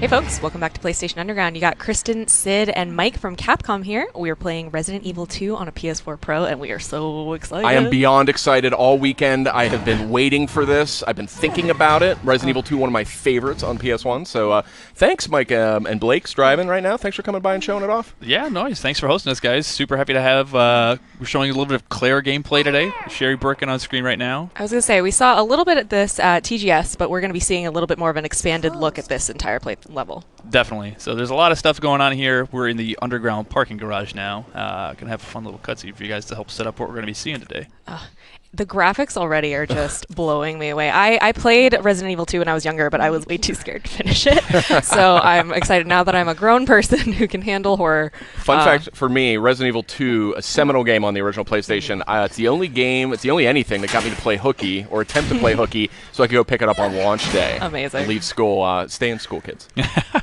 folks, welcome back to PlayStation Underground. You got Kristen, Sid, and Mike from Capcom here. We are playing Resident Evil 2 on a PS4 Pro, and we are so excited. I am beyond excited all weekend. I have been waiting for this. I've been thinking about it. Resident Evil 2, one of my favorites on PS1. So thanks, Mike and Blake's driving right now. Thanks for coming by and showing it off. Yeah, nice. Thanks for hosting us, guys. Super happy to have. We're showing a little bit of Claire gameplay today. Sherry Birkin on screen right now. I was going to say, we saw a little bit at this at TGS, but we're going to be seeing a little bit more of an expanded look at this entire play level. Definitely. So there's a lot of stuff going on here. We're in the underground parking garage now. Gonna have a fun little cutscene for you guys to help set up what we're gonna be seeing today. The graphics already are just blowing me away. I played Resident Evil 2 when I was younger, but I was way too scared to finish it. So I'm excited now that I'm a grown person who can handle horror. Fun fact for me, Resident Evil 2, a seminal game on the original PlayStation. It's the only anything that got me to play hooky or attempt to play hooky, so I could go pick it up on launch day. Amazing. And leave school. Stay in school, kids.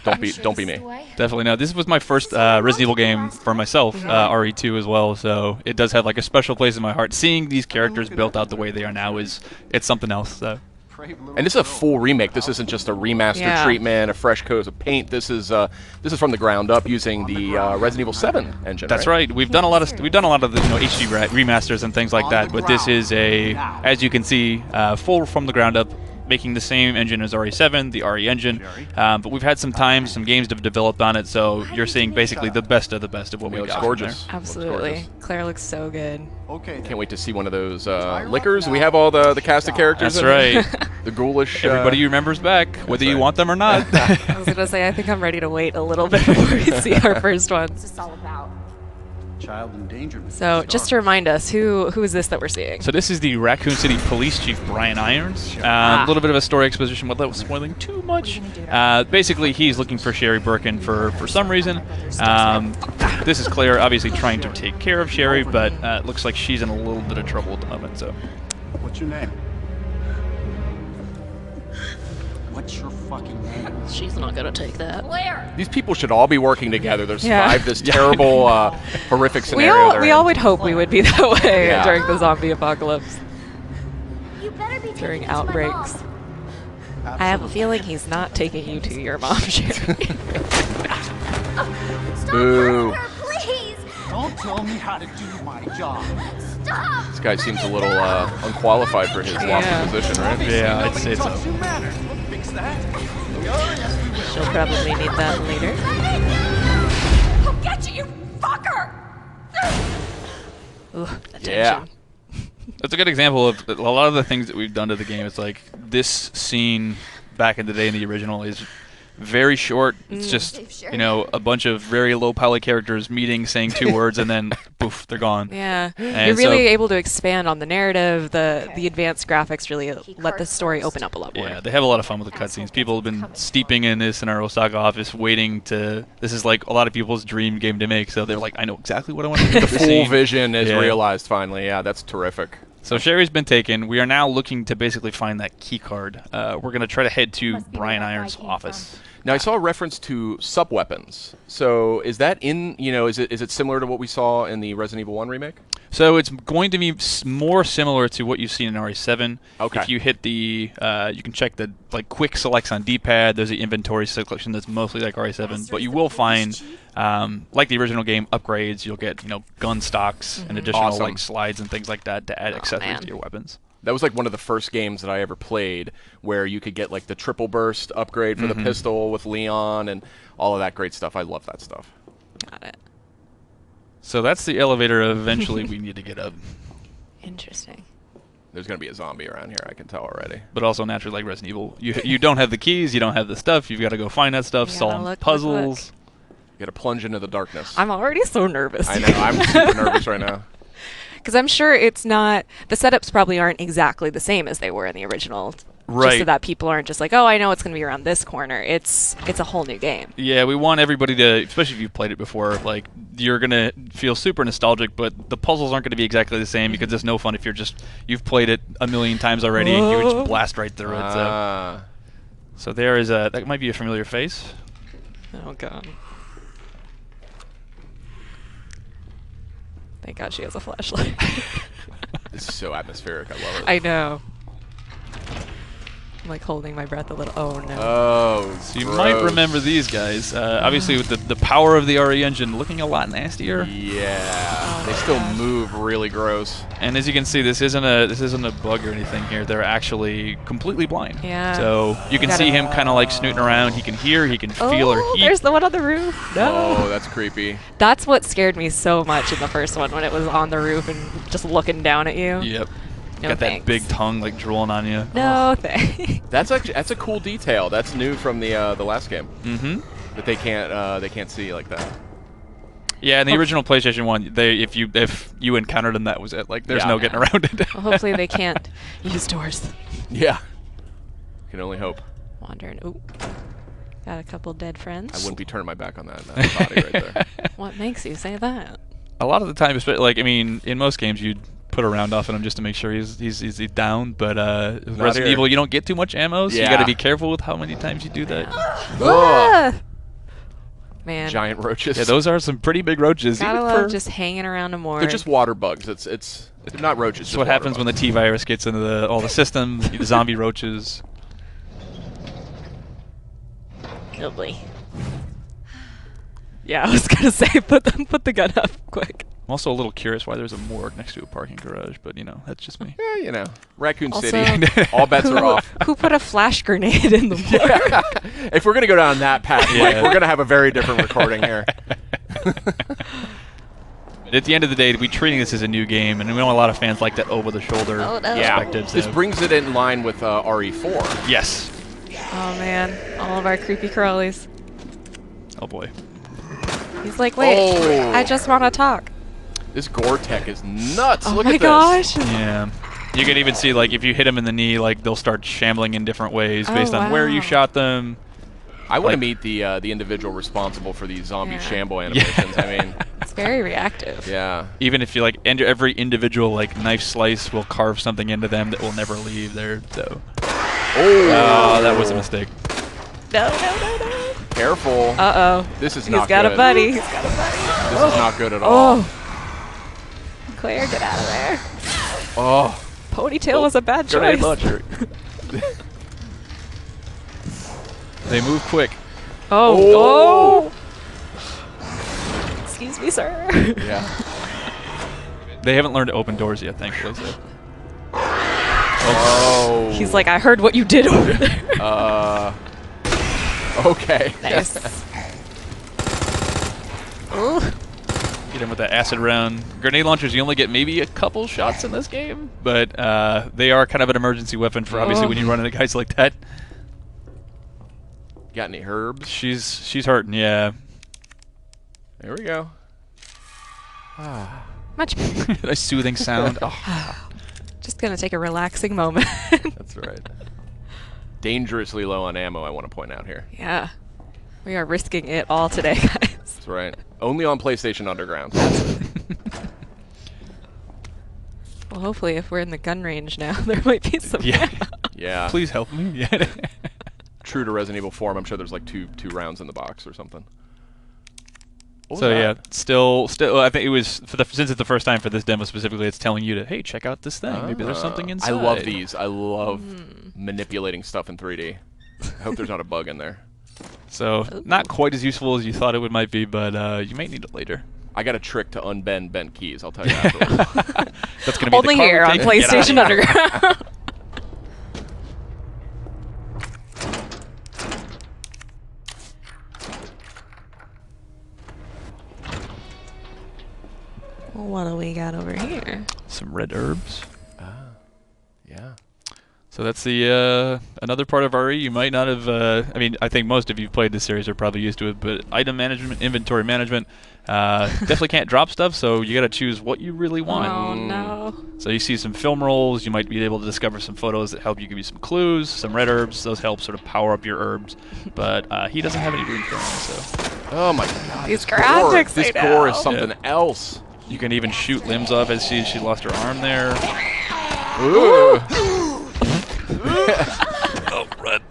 Don't be me. Definitely no. This was my first Resident Evil game for myself, RE2 as well. So it does have like a special place in my heart. Seeing these characters built out the way they are now it's something else. So. And this is a full remake. This isn't just a remastered treatment, a fresh coat of paint. This is from the ground up using the Resident Evil 7 engine. That's right. We've done a lot of the HD remasters and things like that, but this is as you can see, full from the ground up, making the same engine as RE7, the RE engine, but we've had some games have developed on it, so you're seeing basically the best of what we got. Looks gorgeous. Absolutely. Looks gorgeous. Claire looks so good. Okay. Can't wait to see one of those liquors. We have all the cast of characters. That's right. The ghoulish. Everybody remembers back, whether you want them or not. I was going to say, I think I'm ready to wait a little bit before we see our first one. What's this all about? Child endangerment. So, just to remind us, who is this that we're seeing? So this is the Raccoon City Police Chief, Brian Irons. A little bit of a story exposition without spoiling too much. Basically, he's looking for Sherry Birkin for some reason. This is Claire, obviously trying to take care of Sherry, but it looks like she's in a little bit of trouble at the moment. So, what's your name? What's your fucking name? She's not going to take that. Claire! These people should all be working together to survive this terrible, horrific scenario. We all would hope we would be that way during the zombie apocalypse. You better be during outbreaks. I have a feeling he's not taking you to your mom, Sherry. Stop Boo. her, please! Don't tell me how to do my job. Stop! This guy seems a little unqualified for his lofty position, right? yeah, it's Fix that. She'll probably need that later. I'll get you, you fucker! Ooh, the Yeah. tension. That's a good example of a lot of the things that we've done to the game. It's like this scene back in the day in the original is very short. It's just, a bunch of very low poly characters meeting, saying two words, and then poof, they're gone. Yeah, And you're really able to expand on the narrative. The advanced graphics really let the story open up a lot more. Yeah, they have a lot of fun with the cutscenes. People have been steeping in this in our Osaka office, waiting to. This is like a lot of people's dream game to make. So they're like, I know exactly what I want to do. The full vision is realized finally. Yeah, that's terrific. So Sherry's been taken. We are now looking to basically find that key card. We're going to try to head to Brian Irons' office. Now I saw a reference to sub-weapons. So is that in, is it similar to what we saw in the Resident Evil 1 remake? So it's going to be more similar to what you've seen in RE7. Okay. If you hit the, you can check the quick selects on D-pad. There's the inventory selection that's mostly like RE7, but you will find, like the original game, upgrades. You'll get gun stocks and additional like slides and things like that to add accessories to your weapons. That was like one of the first games that I ever played where you could get like the triple burst upgrade for the pistol with Leon and all of that great stuff. I love that stuff. Got it. So that's the elevator eventually we need to get up. Interesting. There's going to be a zombie around here, I can tell already. But also naturally like Resident Evil. You don't have the keys, you don't have the stuff, you've got to go find that stuff, solve puzzles. You got to plunge into the darkness. I'm already so nervous. I know, I'm super nervous right now. Because I'm sure it's not, the setups probably aren't exactly the same as they were in the original. Right. Just so that people aren't just like, oh, I know it's going to be around this corner. It's a whole new game. Yeah, we want everybody to, especially if you've played it before, like, you're going to feel super nostalgic, but the puzzles aren't going to be exactly the same because it's no fun if you've played it a million times already and you just blast right through it. So there is that might be a familiar face. Oh, God. Thank God she has a flashlight. This is so atmospheric. I love it. I know. I'm like holding my breath a little. Oh no. Oh, So you might remember these guys. Obviously, with the power of the RE engine looking a lot nastier. Yeah, they still move really gross. And as you can see, this isn't a bug or anything here. They're actually completely blind. Yeah. So you can see him kind of like snooting around. He can hear, he can feel her heat. There's the one on the roof. No. Oh, that's creepy. That's what scared me so much in the first one when it was on the roof and just looking down at you. Yep. No Got thanks. that big tongue like drooling on you. No thanks. That's a cool detail. That's new from the last game. Mm-hmm. That they can't see like that. Yeah, in the original PlayStation 1, if you encountered them, that was it. Like, there's Yeah. no getting around it. Well, hopefully they can't use doors. Yeah. Can only hope. Wandering. Ooh. Got a couple dead friends. I wouldn't be turning my back on that body right there. What makes you say that? A lot of the time, like, I mean, in most games, you'd put a round off on him just to make sure he's down. But Resident here. Evil, you don't get too much ammo, so you got Yeah. to be careful with how many times you do that. Ah! Man. Giant roaches. Yeah, those are some pretty big roaches. Gotta even love for- just hanging around a morgue. They're just water bugs. It's not roaches. That's what happens when the T-virus gets into all the systems, the zombie roaches. Oh boy. Yeah, I was gonna say put the gun up quick. I'm also a little curious why there's a morgue next to a parking garage, but that's just me. Yeah, Raccoon Also, City. All bets are off. Who put a flash grenade in the morgue? If we're gonna go down that path, Mike, Yeah. we're gonna have a very different recording here. At the end of the day, we're treating this as a new game, and we know a lot of fans like that over-the-shoulder Oh, no. Yeah, perspective. this so- brings it in line with RE4. Yes. Oh man, all of our creepy crawlies. Oh boy. He's like, wait, Oh. I just want to talk. This gore tech is nuts. Oh Look my at this. gosh. Yeah. You can even see, like, if you hit them in the knee, like, they'll start shambling in different ways based on where you wow. shot them. I want to Like- meet the individual responsible for these zombie Yeah. shamble animations. I mean, It's very reactive. yeah. Even if you, like, every individual, like, knife slice will carve something into them that will never leave there, so. Oh, that was a mistake. No, no, no, no. Careful. Uh-oh. This is He's not got good. a buddy. He's got a buddy. This is not good at all. Oh. Claire, get out of there. Oh. Ponytail was a bad Grenade choice. launcher. They move quick. Oh. Excuse me, sir. Yeah. They haven't learned to open doors yet, thankfully. So. Oh. He's like, I heard what you did over there. Okay. Nice. Ooh. Get him with that acid round. Grenade launchers, you only get maybe a couple shots in this game, but they are kind of an emergency weapon for obviously when you run into guys like that. Got any herbs? She's hurting, yeah. There we go. Much. A soothing sound. Oh. Just gonna take a relaxing moment. That's right. Dangerously low on ammo, I want to point out here. Yeah. We are risking it all today, guys. That's right. Only on PlayStation Underground. Well, hopefully if we're in the gun range now, there might be some. Yeah. Yeah. Please help me. Yeah. True to Resident Evil 4, I'm sure there's like two rounds in the box or something. What was So yeah, that? still, I think it was since it's the first time for this demo specifically, it's telling you to hey, check out this thing. Maybe there's something inside. I love these. I love manipulating stuff in 3D. I hope there's not a bug in there. So not quite as useful as you thought it might be, but you may need it later. I got a trick to unbend bent keys. I'll tell you afterwards. That's gonna be Only the car here we're on taking. Get PlayStation out of here. Underground. Well, what do we got over here? Some red herbs. Yeah. So that's the another part of RE you might not have. I mean, I think most of you played this series are probably used to it, but item management, inventory management, definitely can't drop stuff. So you got to choose what you really want. Oh no. So you see some film rolls. You might be able to discover some photos that help you give you some clues. Some red herbs. Those help sort of power up your herbs. But he doesn't have any rune throwing, so Oh my god. These this gore. graphics, This I gore is know. something else. you can even shoot limbs off as she lost her arm there. Ooh. Oh, red.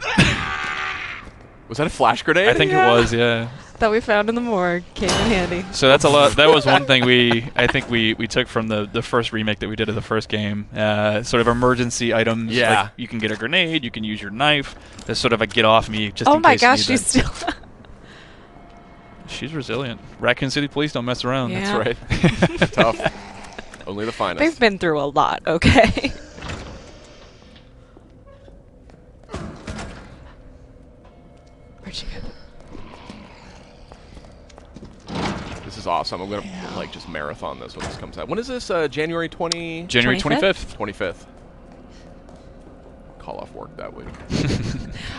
Was that a flash grenade? I think Yeah. it was, yeah. that we found in the morgue came in handy. So that's a lot. That was one thing I think we took from the first remake that we did of the first game. Sort of emergency items. Yeah. Like you can get a grenade. You can use your knife. There's sort of a get off me just Oh in my case you gosh, need she's that. still. She's resilient. Raccoon City Police don't mess around. Yeah. That's right. Tough. Only the finest. They've been through a lot. Okay. Where'd she go? This is awesome. I'm gonna like just marathon this when this comes out. When is this? January January 25th? 25th. Call off work that week.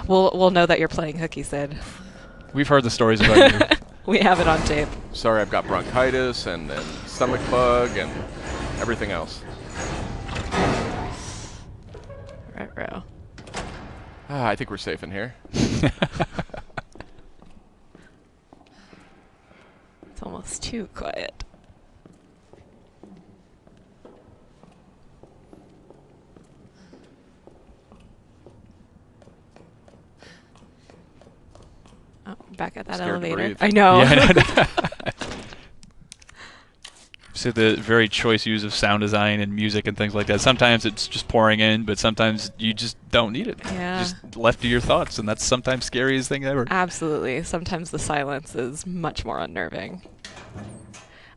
We'll know that you're playing hooky, Sid. We've heard the stories about you. We have it on tape. Sorry, I've got bronchitis and stomach bug and everything else. Right, row. I think we're safe in here. It's almost too quiet. Oh, back at that Scared to elevator. breathe. I know. Yeah, So the very choice use of sound design and music and things like that. Sometimes it's just pouring in, but sometimes you just don't need it. Yeah. Just left to your thoughts, and that's sometimes scariest thing ever. Absolutely. Sometimes the silence is much more unnerving.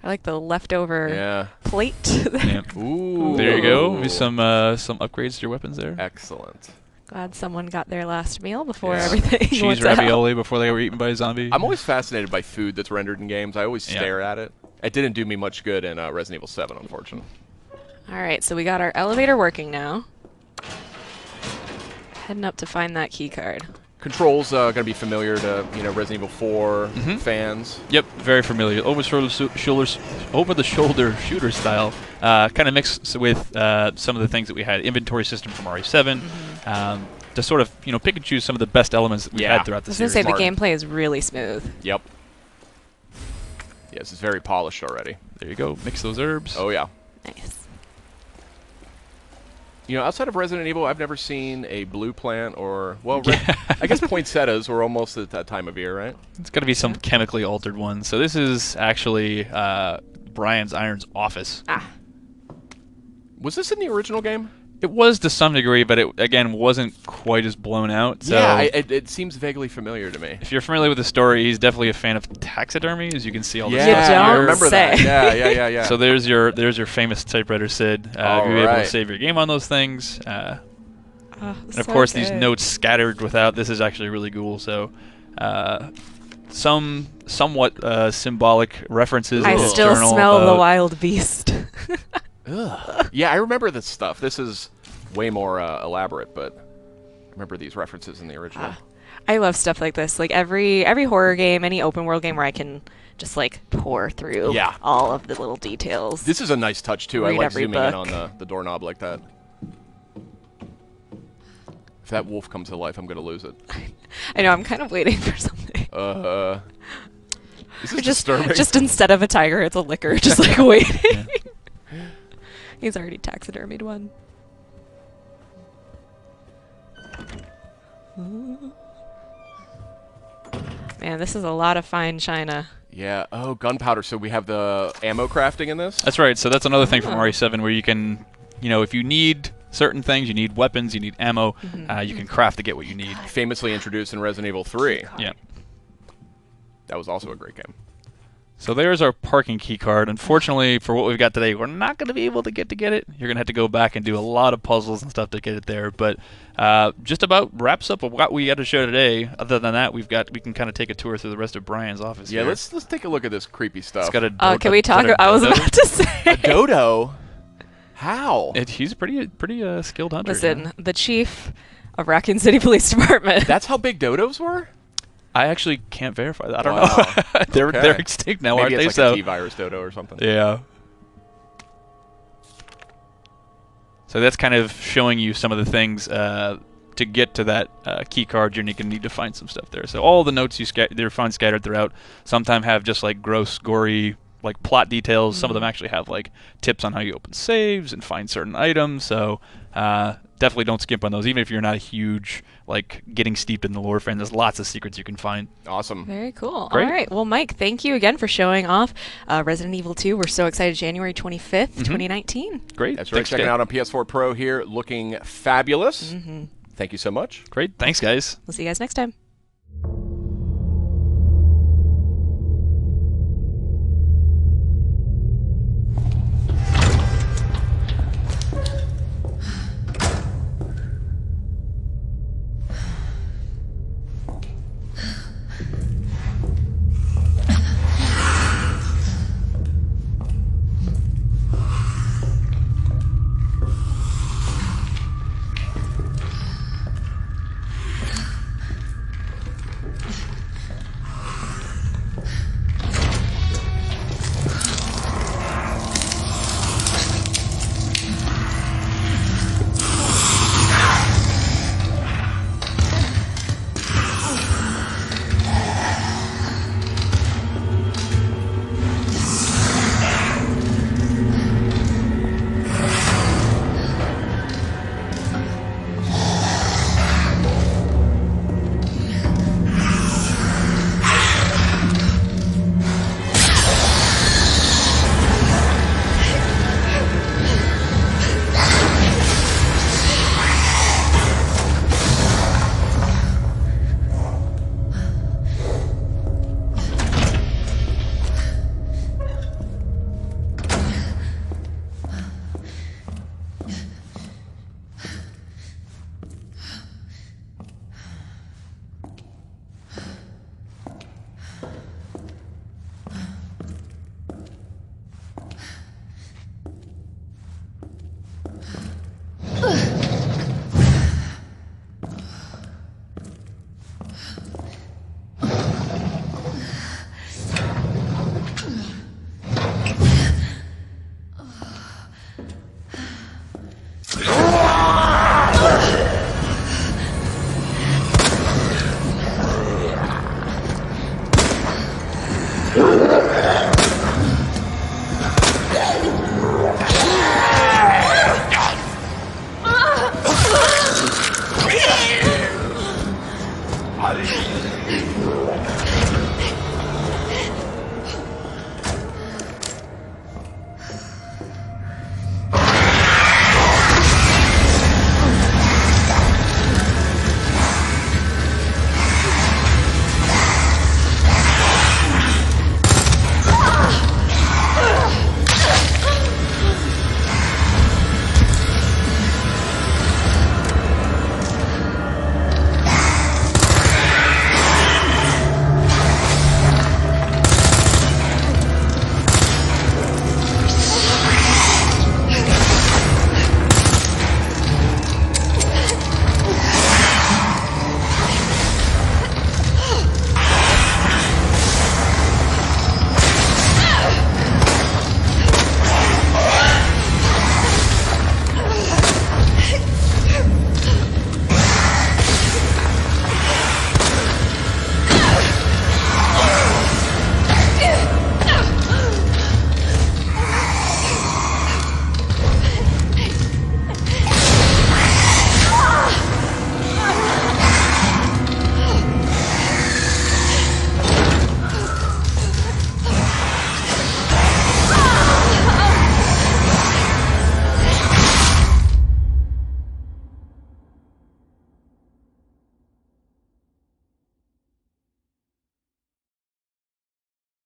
I like the leftover Yeah. plate. Yeah. Ooh. There you go. Maybe some upgrades to your weapons there. Excellent. Glad someone got their last meal before Yeah. everything Cheese went out. ravioli before they were eaten by a zombie. I'm always fascinated by food that's rendered in games. I always Yeah. stare at it. It didn't do me much good in Resident Evil 7, unfortunately. All right, so we got our elevator working now. Heading up to find that key card. Controls going to be familiar to Resident Evil 4 Mhm. fans. Yep, very familiar. Over the shoulder shooter style, kind of mixed with some of the things that we had. Inventory system from RE7, to sort of pick and choose some of the best elements that we Yeah. had throughout I the was going series. to say, the Smart. gameplay is really smooth. Yep. Yes, it's very polished already. There you go. Mix those herbs. Oh, yeah. Nice. Outside of Resident Evil, I've never seen a blue plant or, well, I guess poinsettias were almost at that time of year, right? It's got to be some chemically altered one. So this is actually Brian's Iron's office. Ah, Was this in the original game? It was to some degree, but it, again, wasn't quite as blown out. So Yeah, it seems vaguely familiar to me. if you're familiar with the story, he's definitely a fan of taxidermy, as you can see all the You stuff don't I here. remember say. that. Yeah. So there's your famous typewriter, Sid. All You'll be able to right. save your game on those things. oh, And of course, these notes scattered without. This is actually really cool. So, some somewhat symbolic references. I in his still journal smell the about- wild beast. Ugh. Yeah, I remember this stuff. This is way more elaborate, but I remember these references in the original. I love stuff like this. Like every horror game, any open world game where I can just like pour through Yeah. all of the little details. This is a nice touch, too. I Read like every zooming in book. on the doorknob like that. If that wolf comes to life, I'm going to lose it. I know, I'm kind of waiting for something. This is Just disturbing. instead of a tiger, it's a licker. Just like waiting. He's already taxidermied one. Man, this is a lot of fine china. Yeah. Oh, gunpowder. So we have the ammo crafting in this? That's right. So that's another thing from Oh. RE7 where you can, if you need certain things, you need weapons, you need ammo, you can craft to get what you need. Famously introduced in Resident Evil 3. Yeah. That was also a great game. So there's our parking key card. Unfortunately, for what we've got today, we're not going to be able to get it. You're going to have to go back and do a lot of puzzles and stuff to get it there. But just about wraps up what we had to show today. Other than that, we can kind of take a tour through the rest of Brian's office. Yeah, here. let's take a look at this creepy stuff. It's got a. Can we talk? I was about to say. a dodo? How? He's a pretty skilled hunter. Listen, the chief of Raccoon City Police Department. That's how big dodos were? I actually can't verify that. I don't Wow. know. they're Okay. they're extinct now, Maybe aren't it's they? like So a T-virus dodo or something. yeah. So that's kind of showing you some of the things to get to that key card. You're going to need to find some stuff there. So all the notes you find scattered throughout sometimes have just like gross, gory like plot details. Some of them actually have like tips on how you open saves and find certain items. So definitely don't skimp on those, even if you're not a huge like getting steeped in the lore fan. There's lots of secrets you can find. Awesome. Very cool. Great. All right. Well, Mike, thank you again for showing off Resident Evil 2. We're so excited. January 25th, 2019. Great. That's right. Thanks, Checking guys. out on PS4 Pro here, looking fabulous. Thank you so much. Great. Thanks, guys. We'll see you guys next time.